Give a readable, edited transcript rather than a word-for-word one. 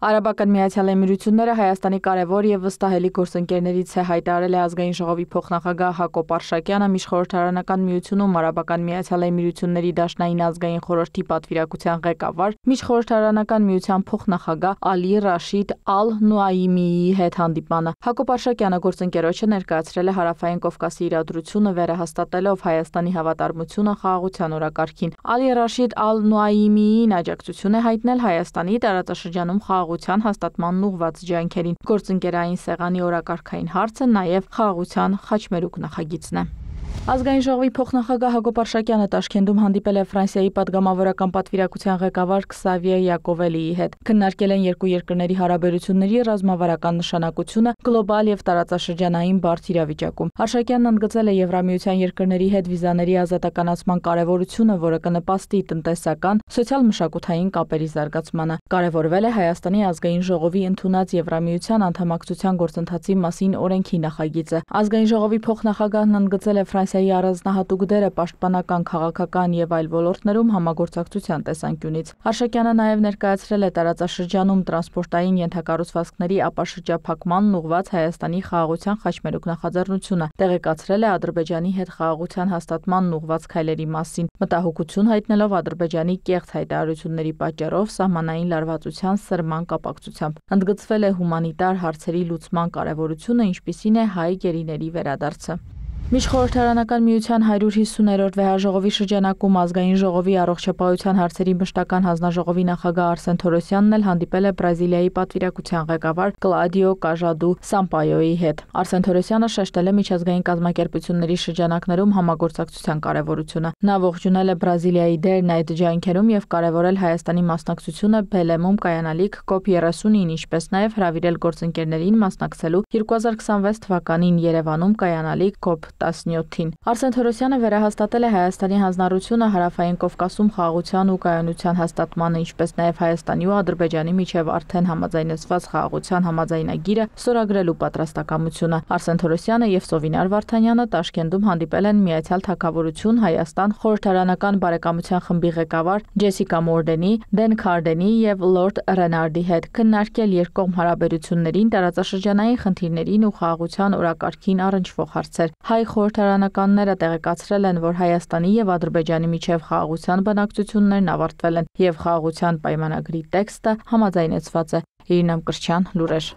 Արաբական Միացյալ Էմիրությունները Հայաստանի կարևոր եւ վստահելի գործընկերներից է, հայտարարել է ազգային ժողովի փոխնախագահ Հակոբ Արշակյանը Միջխորհրդարանական միությունում Արաբական Միացյալ Էմիրությունների Դաշնային ազգային խորհրդի պատվիրակության ղեկավար, Միջխորհրդարանական միության փոխնախագահ Ալի Ռաշիդ Ալ Նուայմիի հետ հանդիպմանը։ Հակոբ Արշակյանը գործընկերոջը ներկայացրել է Հարավային Կովկասի իրադրությունը վերահաստատելով Հայաստանի հավատարմությունը խաղաղության օրակարգին։ Ալի Ռաշիդ Ալ Նուայմիին աջակցություն է հայտնել Հայաստանի տարածաշրջանում խաղաղության հաստատմանն ուղղված ջանքերին։ Գործընկերային սեղանի օրակարգային հարցը նաև խաղաղության խաչմերուկ նախագիծն է։ Ազգային ժողովի փոխնախագահ Հակոբ Արշակյանը Տաշքենտում հանդիպել է Ֆրանսիայի պատգամավորական պատվիրակության ղեկավար Քսավիե Յակովելիի հետ։ Քննարկել են երկու երկրների հարաբերությունների ռազմավարական նշանակությունը գլոբալ եւ տարածաշրջանային բարդ իրավիճակում։ Արշակյանն ընդգծել է Եվրամիության երկրների հետ վիզաների ազատականացման կարևորությունը, որը կնպաստի տնտեսական, սոցիալ-մշակութային կապերի զարգացմանը։ Կարևորվել է Հայաստանի ազգային ժողովի ընդունած Եվրամիության անդամակցության գործընթացի մասին օրենքի նախագիծը։ Ազգային ժողովի փոխնախագահն ընդգծել է Ֆրանսիայի առանձնահատուկ դերը պաշտպանական, քաղաքական եւ այլ ոլորտներում համագործակցության տեսանկյունից։ Արշակյանը նաև ներկայացրել է տարածաշրջանում տրանսպորտային ենթակառուցվածքների ապաշրջափակմանն ուղղված Հայաստանի խաղաղության խաչմերուկ նախաձեռնությունը, տեղեկացրել է Ադրբեջանի հետ խաղաղության հաստատմանն ուղղված քայլերի մասին, մտահոգություն հայտնելով Ադրբեջանի կեղծ հայտարարությունների պատճառով սահմանային լարվածության սրման կապակցությամբ։ Ընդգծվել է հումանիտար հարցերի լուծման կարևորությունը, ինչպիսին է հայ գերիների վերադարձը։ Միջխորհրդարանական միության 150-րդ վեհաժողովի շրջանակում ազգային ժողովի առողջապահության հարցերի մշտական հանձնաժողովի նախագահ Արսեն Թորոսյանն էլ հանդիպել է Բրազիլիայի պատվիրակության ղեկավար Կլադիո Կաժադու Սամպայոյի հետ։ Արսեն Թորոսյանը շեշտել է միջազգային կազմակերպությունների շրջանակներում համագործակցության կարևորությունը։ Նա ողջունել է Բրազիլիայի դերն այդ ջանքերում եւ կարևորել Հայաստանի մասնակցությունը Բելեմում կայանալիք COP30-ին, ինչպես նաեւ հրավիրել գործընկերներին մասնակցելու 2026 թվականին Երևանում կայանալիք COP17-ին։ Արսեն Թորոսյանը վերահաստատել է Հայաստանի հանձնառությունը Հարավային Կովկասում խաղաղության ու կայունության հաստատմանը, ինչպես նաև Հայաստանի ու Ադրբեջանի միջև արդեն համաձայնեցված խաղաղության համաձայնագիրը ստորագրելու պատրաստակամությունը։ Արսեն Թորոսյանը եւ Սովինար Վարդանյանը Տաշկենտում հանդիպել են Միացյալ Թագավորություն Հայաստան խորհրդարանական բարեկամության խմբի ղեկավար Ջեսիկա Մորդենի, Դեն Քարդենի եւ Լորդ Ռենարդի հետ, քննարկել երկկողմ հարաբերություններին, տարածաշրջանային խնդիրներին ու խաղաղության օրակարգին առնչվող հարցեր։ Հայ խորհրդարանականները տեղեկացրել են, որ Հայաստանի եւ Ադրբեջանի միջև խաղաղության բանակցություններն ավարտվել են եւ խաղաղության պայմանագրի տեքստը համաձայնեցված է։ Իրինա Մկրտչյան, լուրեր։